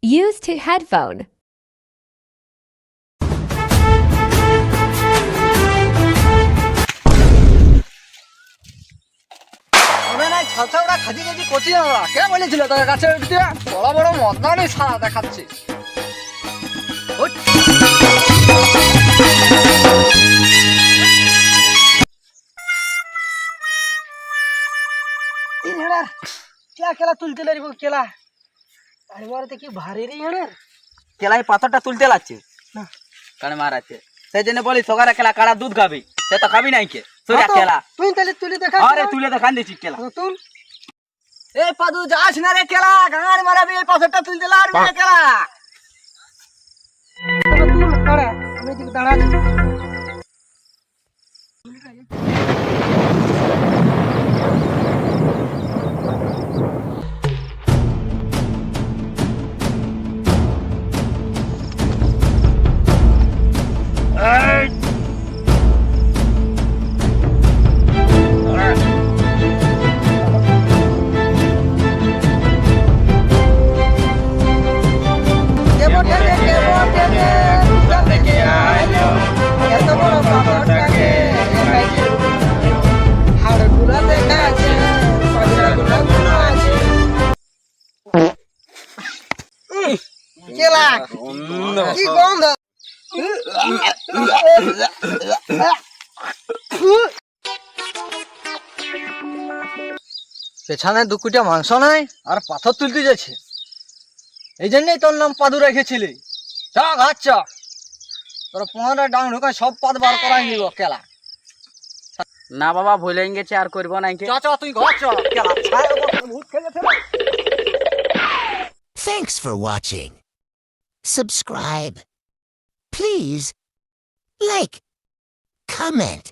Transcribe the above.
Use to headphone. ছালছাওড়া খাজি খাজি কচি আমরা কে বলেছিল তোর কাছে উঠতে বড় বড় মদনানি সারা দেখাচ্ছি কেলা তুলতে লাগব কেলা আরে বারে কি ভারী রে ইয়ার কেলাই পাথরটা তুলতে লাগছে কারণ মারাচ্ছে সেই জন্য বলি সকালে কেলা কাড়া দুধ খাবি সে তো খাবি নাই কে সোজা কেলা তুই তাহলে তুলে দেখা আরে তুলে দেখান দিছি কেলা তুল এ পাদু যাস না রে কেলা গাঁড় মারাবি এই পাথরটা তুলতে লাগবে রে কেলা তুল আরে আমি এদিকে দাঁড়াচ্ছি কি গন্ধ পেছনে 2 কুটা মাংস নাই আর পাথর তুলতে যাচ্ছে এই জন্যই তোর নাম পাদু রেখেছিলি চা ঘাট চ তোর 15 ডাং ঢুকায় সব পাদ বার করাই নিব কেলা না বাবা ভুলে গেছে আর করবো না চ চ তুই ঘর চ কেলা ছায় ভূত খেলেছে Thanks for watching. Subscribe. Please like, comment.